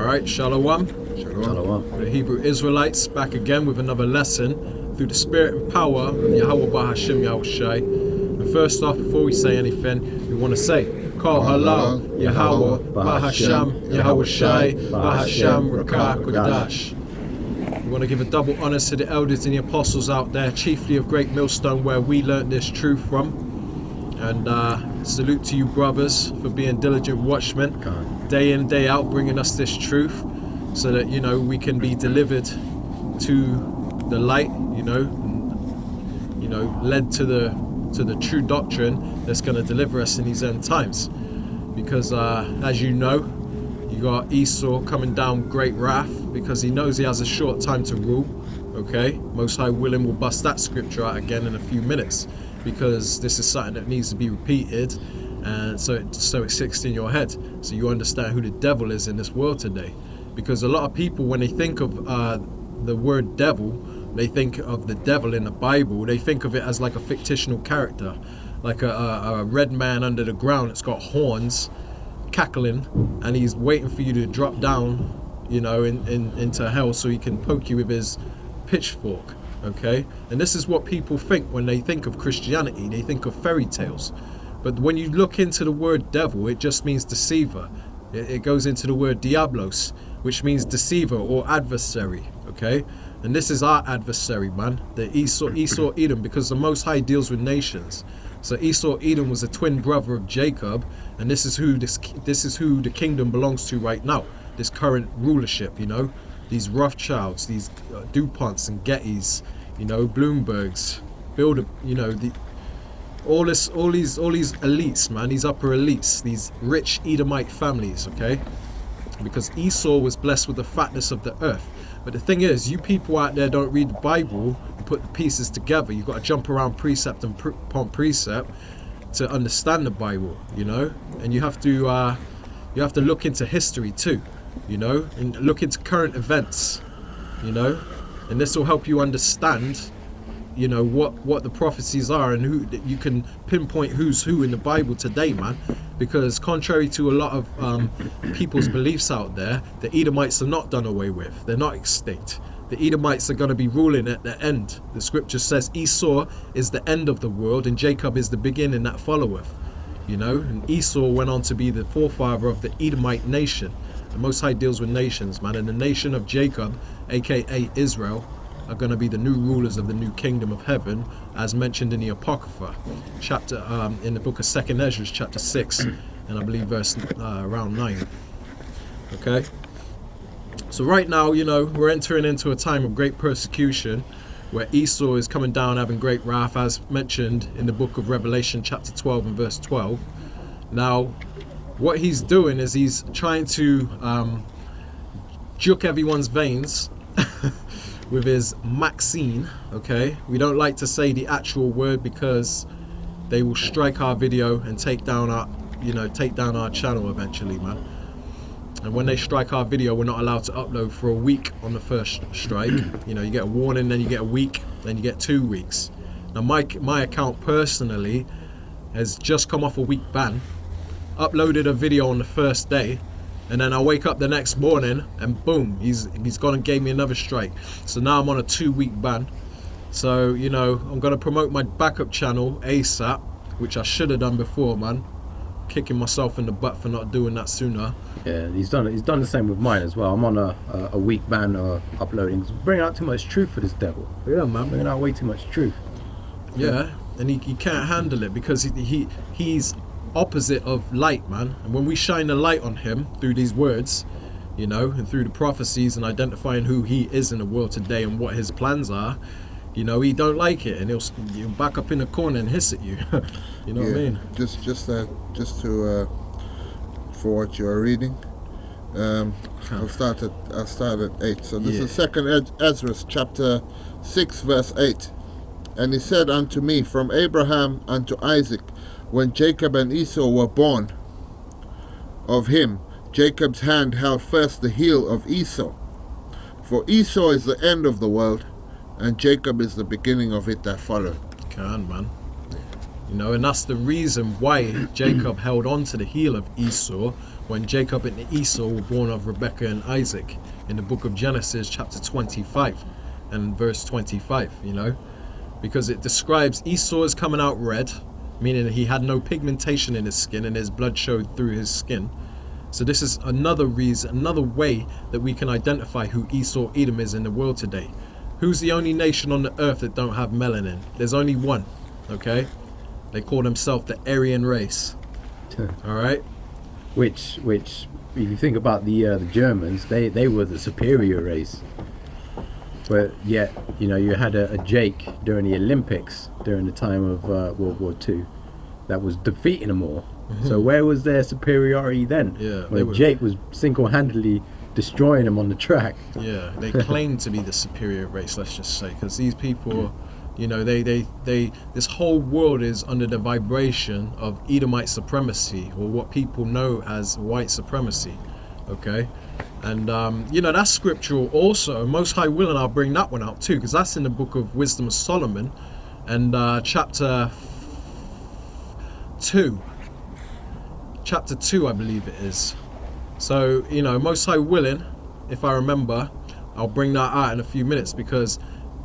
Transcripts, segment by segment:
Alright, Shalom. Shalom. The Hebrew Israelites back again with another lesson through the spirit and power of Yahweh Bahashim Yahushai. And first off, before we say anything, we want to say Call Halal, Yahweh, Bahasham, Yahushai, Bahasham, Rakah, Kodash. We want to give a double honors to the elders and the apostles out there, chiefly of Great Millstone, where we learnt this truth from. And salute to you brothers for being diligent watchmen, day in, day out, bringing us this truth so that, you know, we can be delivered to the light, led to the true doctrine that's going to deliver us in these end times. Because as you know, you got Esau coming down great wrath because he knows he has a short time to rule. Okay, Most High willing, we'll bust that scripture out again in a few minutes, because this is something that needs to be repeated, and so it sticks in your head, so you understand who the devil is in this world today. Because a lot of people, when they think of the word devil, they think of the devil in the Bible, they think of it as like a fictional character, like a red man under the ground that's got horns, cackling, and he's waiting for you to drop down, into hell so he can poke you with his pitchfork. Okay, and this is what people think when they think of Christianity. They think of fairy tales, but when you look into the word devil, it just means deceiver. It goes into the word diablos, which means deceiver or adversary. Okay, and this is our adversary, man, the Esau Edom, because the Most High deals with nations. So Esau Edom was a twin brother of Jacob, and this is who the kingdom belongs to right now, this current rulership. These Rothschilds, these DuPonts and Gettys, Bloombergs, all these elites, man, these upper elites, these rich Edomite families, okay? Because Esau was blessed with the fatness of the earth. But the thing is, you people out there don't read the Bible and put the pieces together. You've got to jump around precept and upon precept to understand the Bible, and you have to look into history too. And look into current events, and this will help you understand, what the prophecies are, and who you can pinpoint who's who in the Bible today, man. Because contrary to a lot of people's beliefs out there, the Edomites are not done away with. They're not extinct. The Edomites are going to be ruling at the end. The scripture says Esau is the end of the world and Jacob is the beginning that followeth. And Esau went on to be the forefather of the Edomite nation. The Most High deals with nations, man, and the nation of Jacob, aka Israel, are going to be the new rulers of the new kingdom of heaven, as mentioned in the Apocrypha, chapter in the book of 2nd Ezra, chapter 6, and I believe verse around 9. Okay, so right now, we're entering into a time of great persecution, where Esau is coming down having great wrath, as mentioned in the book of Revelation, chapter 12 and verse 12. Now, what he's doing is he's trying to juke everyone's veins with his Maxine. Okay, we don't like to say the actual word because they will strike our video and take down our channel eventually, man. And when they strike our video, we're not allowed to upload for a week on the first strike. You get a warning, then you get a week, then you get 2 weeks. Now my account personally has just come off a week ban. Uploaded a video on the first day, and then I wake up the next morning and boom, he's gone and gave me another strike. So now I'm on a 2-week ban. So I'm gonna promote my backup channel ASAP, which I should have done before, man. Kicking myself in the butt for not doing that sooner. Yeah, he's done the same with mine as well. I'm on a week ban uploading. Bringing out too much truth for this devil. Yeah, man, bringing out way too much truth. Yeah, and he can't handle it because he's opposite of light, man. And when we shine the light on him through these words, and through the prophecies and identifying who he is in the world today and what his plans are, he don't like it, and he'll back up in the corner and hiss at you. You know what I mean? Just to for what you are reading, I'll start at 8. So this is 2nd Ezra, chapter 6, verse 8. And he said unto me, from Abraham unto Isaac, when Jacob and Esau were born, of him Jacob's hand held first the heel of Esau. For Esau is the end of the world, and Jacob is the beginning of it that followed. Man. You know, and that's the reason why Jacob held on to the heel of Esau when Jacob and Esau were born of Rebekah and Isaac in the book of Genesis chapter 25 and verse 25, you know, because it describes Esau as coming out red, meaning he had no pigmentation in his skin and his blood showed through his skin. So this is another reason, another way that we can identify who Esau Edom is in the world today. Who's the only nation on the earth that don't have melanin? There's only one, okay? They call themselves the Aryan race. All right. Which, if you think about the Germans, they were the superior race. But yet, you know, you had a Jake during the Olympics during the time of World War II that was defeating them all. So where was their superiority then? Yeah, when Jake was single-handedly destroying them on the track. Yeah, they claim to be the superior race, let's just say, because these people, you know, they this whole world is under the vibration of Edomite supremacy, or what people know as white supremacy, okay? And you know, that's scriptural also. Most High will, and I'll bring that one out too, because that's in the book of Wisdom of Solomon, and chapter 2, I believe it is. So, you know, Most High willing, if I remember, I'll bring that out in a few minutes, because,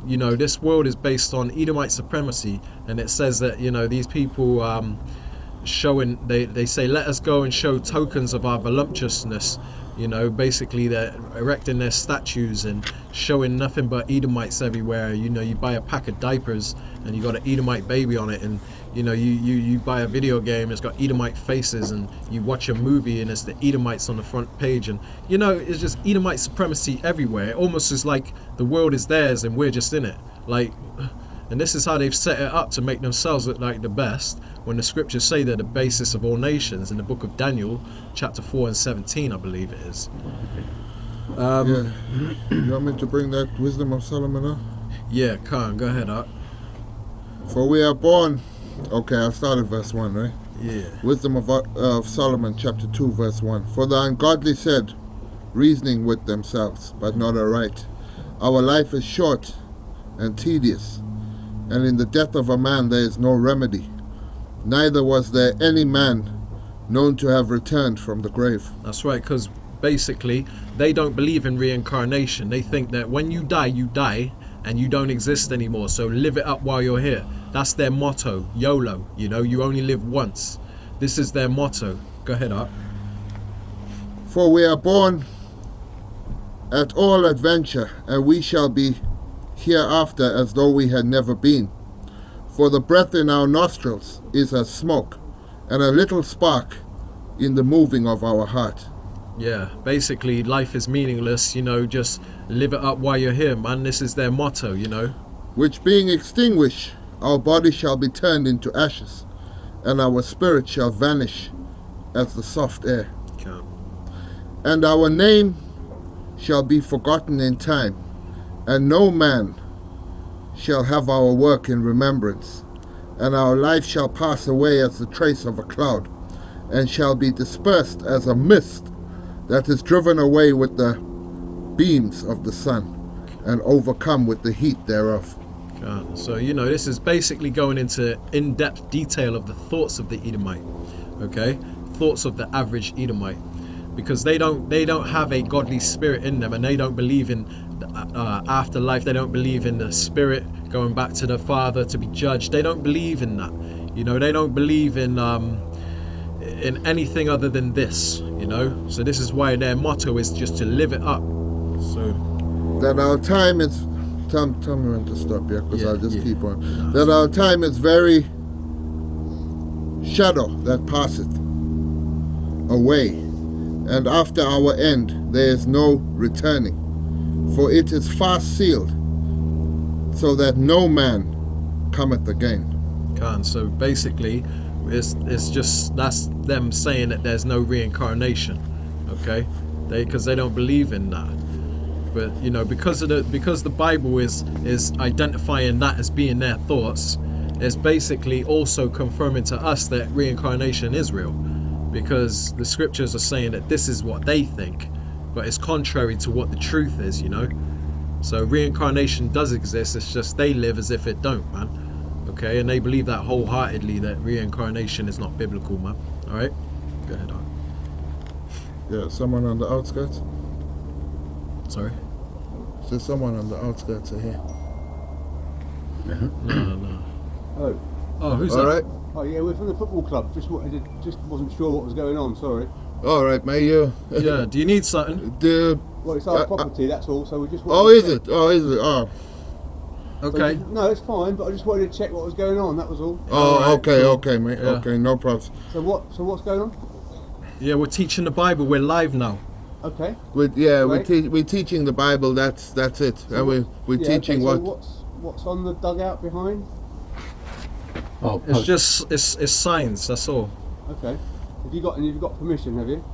you know, this world is based on Edomite supremacy, and it says that, you know, these people showing, they say, let us go and show tokens of our voluptuousness. You know, basically they're erecting their statues and showing nothing but Edomites everywhere. You know, you buy a pack of diapers and you got an Edomite baby on it, and you know, you buy a video game, it's got Edomite faces, and you watch a movie and it's the Edomites on the front page, and you know, it's just Edomite supremacy everywhere. It almost is like the world is theirs and we're just in it. Like, and this is how they've set it up to make themselves look like the best, when the scriptures say they're the basis of all nations in the book of Daniel, chapter 4 and 17, I believe it is. Yeah. You want me to bring that Wisdom of Solomon up? Yeah, Khan, go ahead, Art. For we are born... Okay, I'll start at verse 1, right? Yeah. Wisdom of Solomon, chapter 2, verse 1. For the ungodly said, reasoning with themselves, but not aright, our life is short and tedious, and in the death of a man there is no remedy. Neither was there any man known to have returned from the grave. That's right, because basically they don't believe in reincarnation. They think that when you die, and you don't exist anymore, so live it up while you're here. That's their motto, YOLO. You know, you only live once. This is their motto. Go ahead, Art. For we are born at all adventure, and we shall be hereafter as though we had never been. For the breath in our nostrils is as smoke, and a little spark in the moving of our heart. Yeah, basically life is meaningless, you know, just live it up while you're here, man. This is their motto, you know. Which being extinguished, our body shall be turned into ashes, and our spirit shall vanish as the soft air. Okay. And our name shall be forgotten in time, and no man shall have our work in remembrance, and our life shall pass away as the trace of a cloud, and shall be dispersed as a mist that is driven away with the beams of the sun, and overcome with the heat thereof. So, you know, this is basically going into in-depth detail of the thoughts of the Edomite, okay? Thoughts of the average Edomite, because they don't have a godly spirit in them, and they don't believe in afterlife. They don't believe in the spirit going back to the Father to be judged. They don't believe in that. You know, they don't believe in anything other than this, you know. So this is why their motto is just to live it up. So that our time is... Tell me when to stop here, because I'll just keep on. That our time is very shadow that passeth away, and after our end there is no returning, for it is fast sealed, so that no man cometh again. So basically it's just, that's them saying that there's no reincarnation, okay? Because they don't believe in that. But you know, because the Bible is identifying that as being their thoughts, it's basically also confirming to us that reincarnation is real, because the scriptures are saying that this is what they think, but it's contrary to what the truth is, you know. So reincarnation does exist, it's just they live as if it don't, man. okay? And they believe that wholeheartedly, that reincarnation is not biblical, man. All right? Go ahead, on. Yeah, someone on the outskirts? Sorry? Is there someone on the outskirts of here? No. Oh. Oh, who's All that? right. Oh yeah, we're from the football club. Just wasn't sure what was going on. Sorry. All right, mate. Yeah, do you need something? Well, it's our property. That's all. So we just. Oh, is it? Oh, is it? Oh. Okay. So no, it's fine. But I just wanted to check what was going on. That was all. Oh, Alright, okay, cool. okay, mate. Yeah. Okay, no problems. So what's going on? Yeah, we're teaching the Bible. We're live now. Okay. We're teaching the Bible. That's it. So And we're teaching okay, what. So what's on the dugout behind? Oh, It's just it's signs. That's all. Okay. Have you got permission? Have you?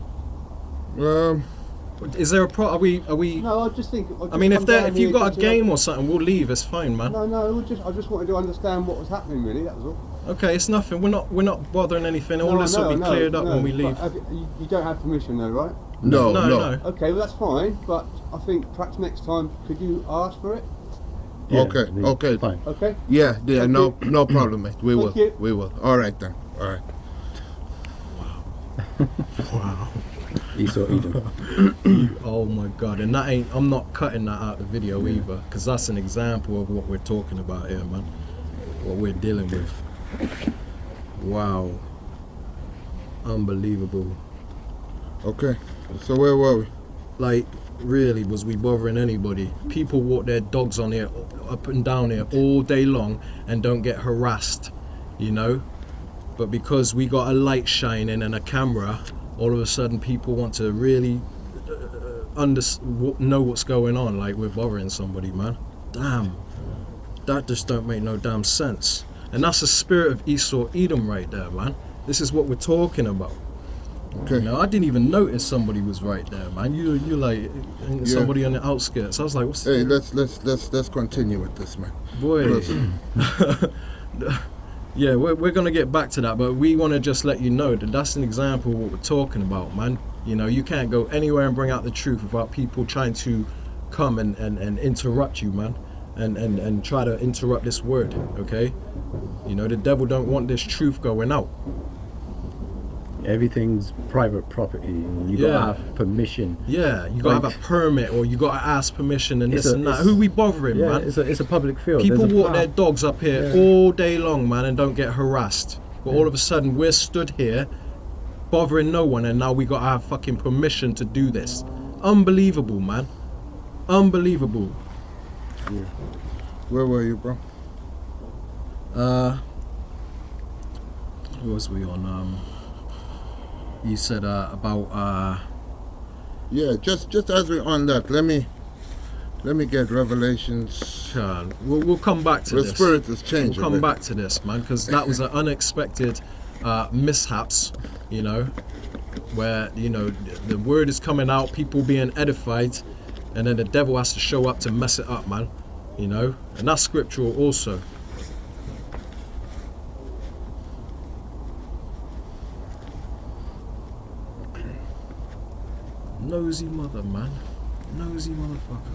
Is there a pro? Are we? No, I just think. I mean, if you've got a game or something, we'll leave. It's fine, man. No. I just wanted to understand what was happening. Really, that was all. Okay, it's nothing. We're not bothering anything. All this will be cleared up when we leave. You don't have permission though, right? No. Okay, well that's fine, but I think perhaps next time could you ask for it? yeah, Okay. Fine. Okay. Yeah. Thank No you. problem, mate. We will. Thank you. We will. All right then. All right. Wow. Esau, Edom. Oh my God! And that ain't. I'm not cutting that out of the video either, because that's an example of what we're talking about here, man. What we're dealing with. Wow. Unbelievable. Okay. So where were we? Like, really, was we bothering anybody? People walk their dogs on here, up and down here all day long and don't get harassed, you know? But because we got a light shining and a camera, all of a sudden people want to really know what's going on, like we're bothering somebody, man. Damn. That just don't make no damn sense. And that's the spirit of Esau Edom right there, man. This is what we're talking about. Okay. You know, I didn't even notice somebody was right there, man. You like somebody on the outskirts. I was like, what's Hey, let's continue with this, man. boy? Listen. Yeah, we're gonna get back to that, but we want to just let you know that that's an example of what we're talking about, man. You know, you can't go anywhere and bring out the truth without people trying to come and interrupt you, man, and try to interrupt this word, okay? You know, the devil don't want this truth going out. Everything's private property. You Yeah. gotta have permission. Yeah, you gotta have a permit or you gotta ask permission and It's this a- and that. it's- Who we bothering, Yeah, man? it's a public field. People There's a walk path. their dogs up here Yeah. all day long, man, and don't get harassed. But all of a sudden, we're stood here bothering no one, and now we got to have fucking permission to do this. Unbelievable, man. Unbelievable. Where were you, bro? What was we on? You said about Yeah, just as we're on that, let me get Revelations. we'll come back to The this. spirit has changed. We'll a come bit. back to this, man, because that was an unexpected mishaps, you know, where, you know, the word is coming out, people being edified, and then the devil has to show up to mess it up, man, you know, and that's scriptural also. Nosy mother, man. Nosy motherfucker.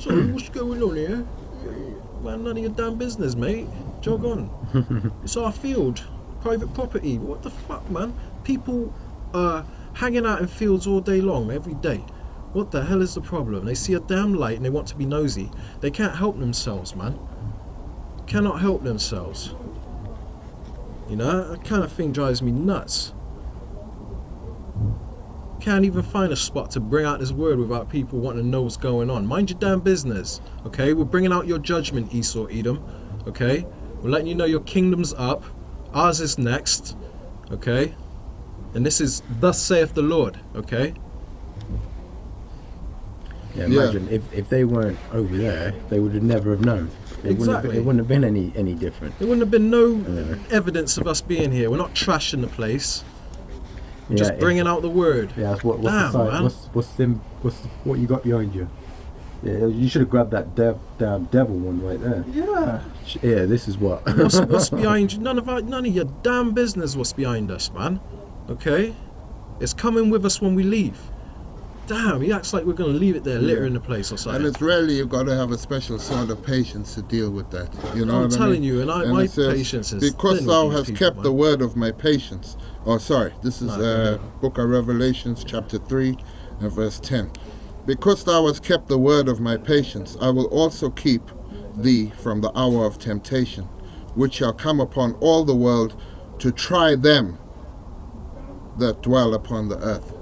So what's going on here? Man, none of your damn business, mate. Jog on. It's our field. Private property. What the fuck, man? People hanging out in fields all day long, every day. What the hell is the problem? They see a damn light and they want to be nosy. They can't help themselves, man. Cannot help themselves. You know, that kind of thing drives me nuts. Can't even find a spot to bring out this word without people wanting to know what's going on. Mind your damn business, okay? We're bringing out your judgment, Esau Edom, okay? We're letting you know your kingdom's up. Ours is next, okay? And this is thus saith the Lord, okay? Yeah, imagine if they weren't over there, they would have never have known. Exactly. It wouldn't have been any different. There wouldn't have been no Yeah. evidence of us being here. We're not trashing the place. We're Yeah, just bringing out the word. Yeah, what's Damn, the man. sign? What you got behind you? Yeah, you should have grabbed that damn devil one right there. Yeah. Yeah, this is what. What's behind you? None of your damn business what's behind us, man. Okay? It's coming with us when we leave. damn, he acts like we're going to leave it there, littering the place or And something. it's really, you've got to have a special sort of patience to deal with that. You know I'm what I telling mean? you, and And my it says, patience is because thin thou with these hast people, kept man. the word of my patience. Oh, sorry, this is yeah. Book of Revelations, chapter 3 and verse 10. Because thou hast kept the word of my patience, I will also keep thee from the hour of temptation, which shall come upon all the world to try them that dwell upon the earth.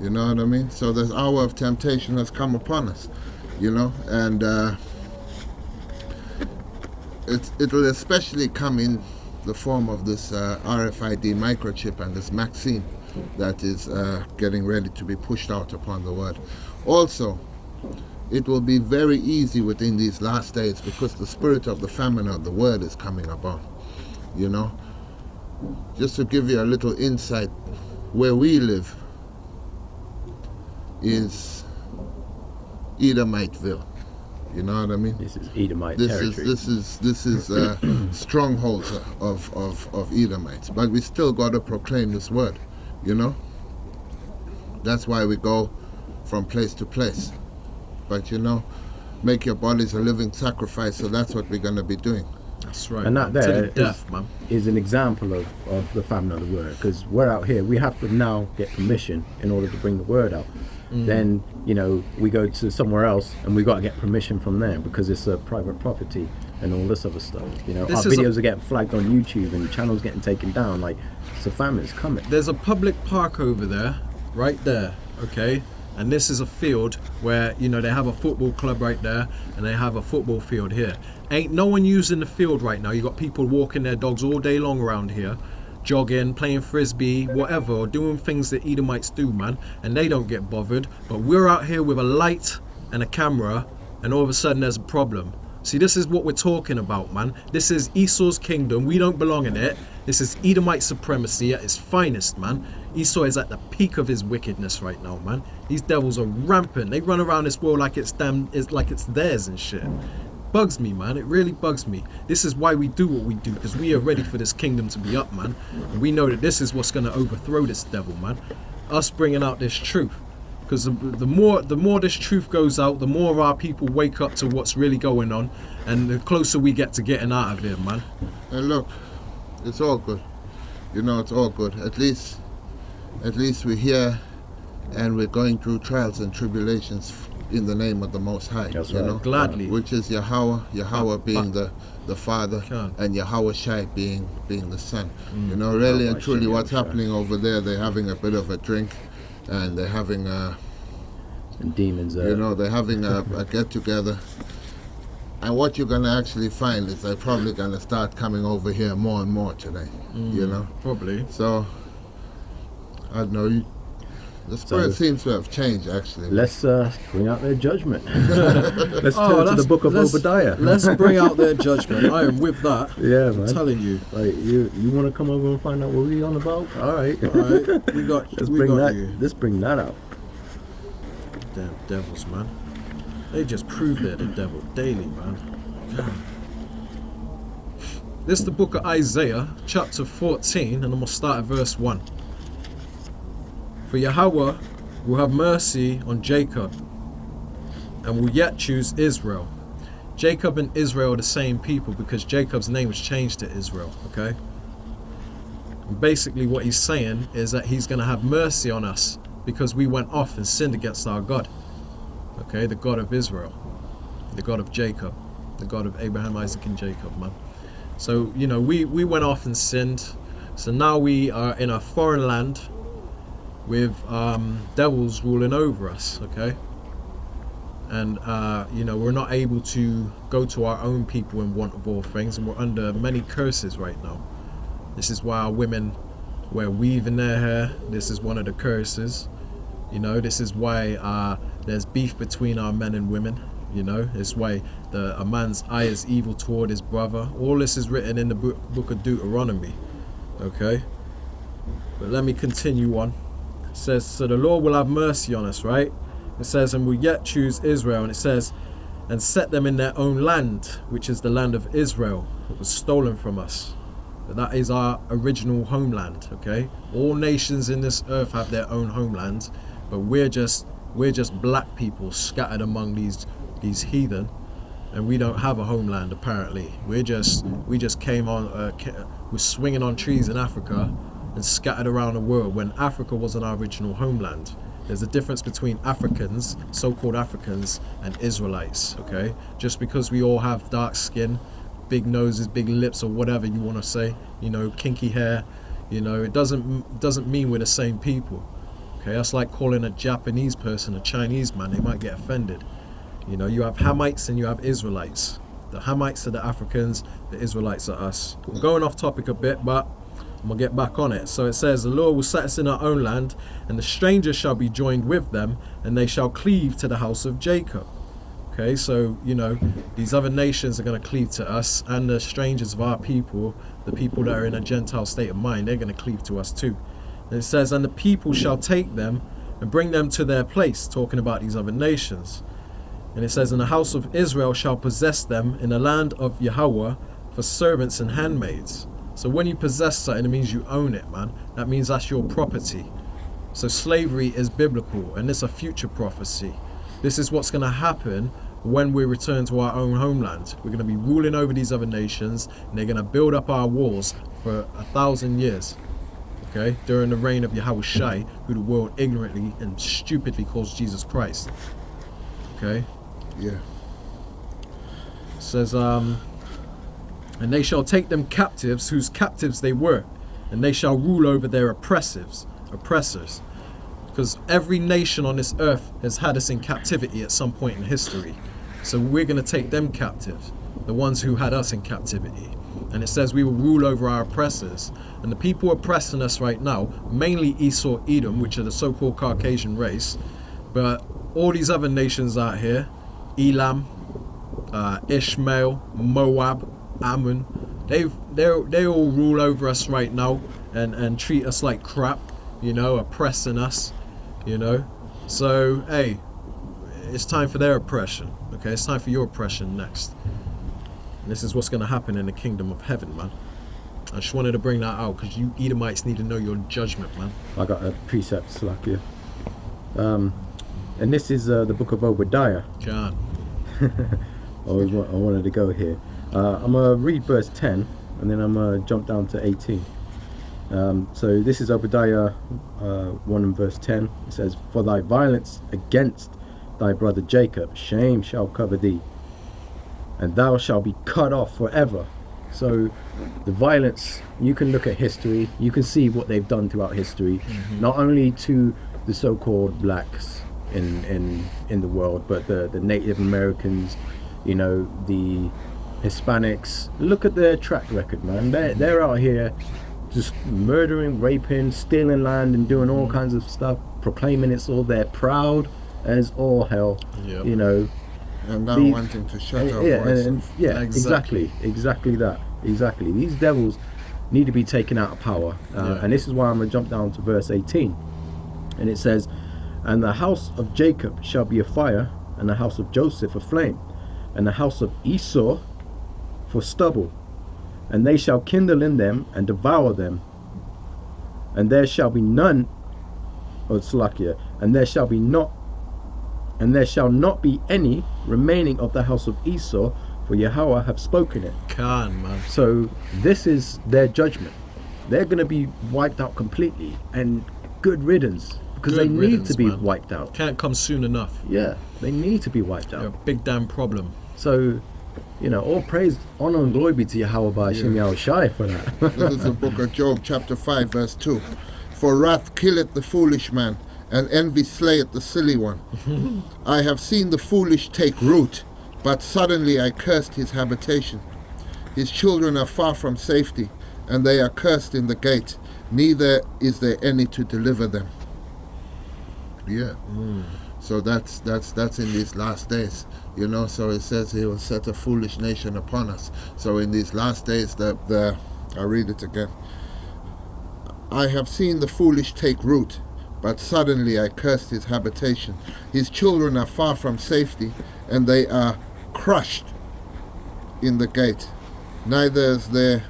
You know what I mean? So this hour of temptation has come upon us, you know, and it'll especially come in the form of this RFID microchip and this vaccine that is getting ready to be pushed out upon the world. Also, it will be very easy within these last days, because the spirit of the famine of the word is coming about, you know. Just to give you a little insight, where we live is Edomiteville. You know what I mean? This is Edomite This territory. is strongholds of Edomites, but we still got to proclaim this word. You know. That's why we go from place to place. But you know, make your bodies a living sacrifice. So that's what we're going to be doing. That's right. And that man. there to the death, man. is an example of the famine of the word, because we're out here, we have to now get permission in order to bring the word out. Then, you know, we go to somewhere else and we got to get permission from them because it's a private property and all this other stuff. You know, This our is videos are getting flagged on YouTube and channels getting taken down. Like, it's a famine, it's coming. There's a public park over there, right there, okay? And this is a field where, you know, they have a football club right there and they have a football field here. Ain't no one using the field right now. You got people walking their dogs all day long around here, jogging, playing frisbee, whatever, or doing things that Edomites do, man, and they don't get bothered. But we're out here with a light and a camera, and all of a sudden there's a problem. See, this is what we're talking about, man. This is Esau's kingdom. We don't belong in it. This is Edomite supremacy at its finest, man. Esau is at the peak of his wickedness right now, man. These devils are rampant. They run around this world like it's them, like it's theirs and shit. Bugs me, man. It really bugs me. This is why we do what we do, because we are ready for this kingdom to be up, man. And we know that this is what's going to overthrow this devil, man. Us bringing out this truth. Because the more this truth goes out, the more of our people wake up to what's really going on, and the closer we get to getting out of here, man. And look, it's all good. You know, it's all good. At least we're here, and we're going through trials and tribulations in the name of the Most High. That's you right. know, Gladly. which is Yahweh being the Father, Can. and Yahawashi being the Son. You know, really and truly, what's Yahawashi. happening over there? They're having a bit of a drink, and they're having And demons you know, they're having a get together. And what you're gonna actually find is they're probably gonna start coming over here more and more today. You know. Probably. So, I don't know, the spirit seems to have changed, actually. Let's bring out their judgment. Let's turn to the book of Obadiah. Let's bring out their judgment. I am with that. Yeah, I'm man. telling you. Like, you want to come over and find out what we on about? All right. All right, we got you. Let's bring that out. Damn devils, man. They just prove they're the devil daily, man. God. This is the book of Isaiah, chapter 14, and I'm going to start at verse 1. For Yahweh will have mercy on Jacob, and will yet choose Israel. Jacob and Israel are the same people, because Jacob's name was changed to Israel, okay? And basically what he's saying is that he's going to have mercy on us, because we went off and sinned against our God. Okay, the God of Israel, the God of Jacob, the God of Abraham, Isaac, and Jacob, man. So, you know, we went off and sinned. So now we are in a foreign land with devils ruling over us, okay? And, you know, we're not able to go to our own people in want of all things, and we're under many curses right now. This is why our women wear weave in their hair. This is one of the curses. You know, this is why there's beef between our men and women. You know, it's why a man's eye is evil toward his brother. All this is written in the book of Deuteronomy. Okay? But let me continue on. It says, so the Lord will have mercy on us, right? It says, and will yet choose Israel. And it says, and set them in their own land, which is the land of Israel, that was stolen from us. But that is our original homeland, okay? All nations in this earth have their own homelands, but we're just We're just black people scattered among these heathen, and we don't have a homeland apparently. We just came on, we're swinging on trees in Africa and scattered around the world when Africa wasn't our original homeland. There's a difference between Africans, so-called Africans, and Israelites, okay? Just because we all have dark skin, big noses, big lips, or whatever you want to say, you know, kinky hair, you know, it doesn't mean we're the same people, okay? That's like calling a Japanese person a Chinese man. They might get offended. You know, you have Hamites and you have Israelites. The Hamites are the Africans, the Israelites are us. I'm going off topic a bit, but I'm gonna get back on it. So it says, the Lord will set us in our own land, and the strangers shall be joined with them, and they shall cleave to the house of Jacob. Okay, so, you know, these other nations are going to cleave to us, and the strangers of our people, the people that are in a Gentile state of mind, they're going to cleave to us too. And it says, and the people shall take them and bring them to their place, talking about these other nations. And it says, and the house of Israel shall possess them in the land of Yahweh for servants and handmaids. So when you possess something, it means you own it, man. That means that's your property. So slavery is biblical, and it's a future prophecy. This is what's going to happen when we return to our own homeland. We're going to be ruling over these other nations, and they're going to build up our walls for 1,000 years. Okay, during the reign of Yahushai, who the world ignorantly and stupidly calls Jesus Christ. Okay. Yeah. It says, and they shall take them captives, whose captives they were, and they shall rule over their oppressors. Because every nation on this earth has had us in captivity at some point in history. So we're going to take them captive, the ones who had us in captivity. And it says we will rule over our oppressors. And the people oppressing us right now, mainly Esau, Edom, which are the so-called Caucasian race, but all these other nations out here, Elam, Ishmael, Moab, Ammon, they all rule over us right now and treat us like crap, you know, oppressing us, you know. So hey, it's time for their oppression. Okay, it's time for your oppression next. And this is what's going to happen in the kingdom of heaven, man. I just wanted to bring that out because you Edomites need to know your judgment, man. I got a precept, Slakia. And this is the book of Obadiah. God. I wanted to go here. I'm going to read verse 10, and then I'm going to jump down to 18. So this is Obadiah 1 and verse 10. It says, for thy violence against thy brother Jacob, shame shall cover thee, and thou shalt be cut off forever. So the violence, you can look at history, you can see what they've done throughout history, not only to the so-called blacks in the world, but the Native Americans, you know, the Hispanics. Look at their track record, man. They're out here just murdering, raping, stealing land and doing all kinds of stuff, proclaiming it's all they're proud as all hell. Yep. You know, And now wanting to shut our voices. Exactly that. Exactly. These devils need to be taken out of power. And this is why I'm going to jump down to verse 18. And it says, and the house of Jacob shall be a fire, and the house of Joseph a flame, and the house of Esau for stubble. And they shall kindle in them and devour them. And there shall be none, or Slakia, and there shall not be any remaining of the house of Esau, for Yahweh have spoken it. Man. So this is their judgment. They're going to be wiped out completely, and good riddance, because they need to be wiped out. Can't come soon enough. Yeah, they need to be wiped out. They're a big damn problem. So, you know, all praise, honor and glory be to Yahweh by Yashamiyahla for that. This is the book of Job, chapter 5, verse 2. For wrath killeth the foolish man, and envy slayeth the silly one. I have seen the foolish take root, but suddenly I cursed his habitation. His children are far from safety, and they are cursed in the gate. Neither is there any to deliver them. Yeah. So that's in these last days, you know. So it says he will set a foolish nation upon us. So in these last days, I'll read it again. I have seen the foolish take root, but suddenly I cursed his habitation. His children are far from safety, and they are crushed in the gate. Neither is there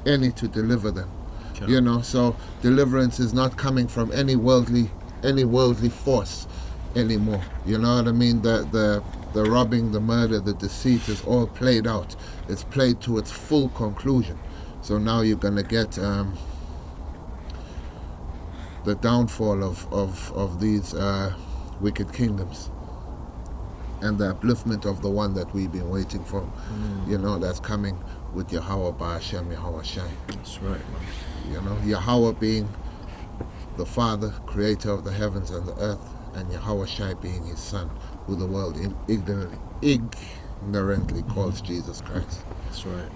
any to deliver them. Okay. You know, so deliverance is not coming from any worldly force. anymore. You know what I mean? The robbing, the murder, the deceit is all played out. It's played to its full conclusion. So now you're gonna get the downfall of these wicked kingdoms, and the upliftment of the one that we've been waiting for. You know, that's coming with Yahweh Ba'ashem Yahweh Shai. That's right, man. You know, Yahweh being the Father, creator of the heavens and the earth, and Yahweh Shai being his son, who the world ignorantly calls Jesus Christ. That's right.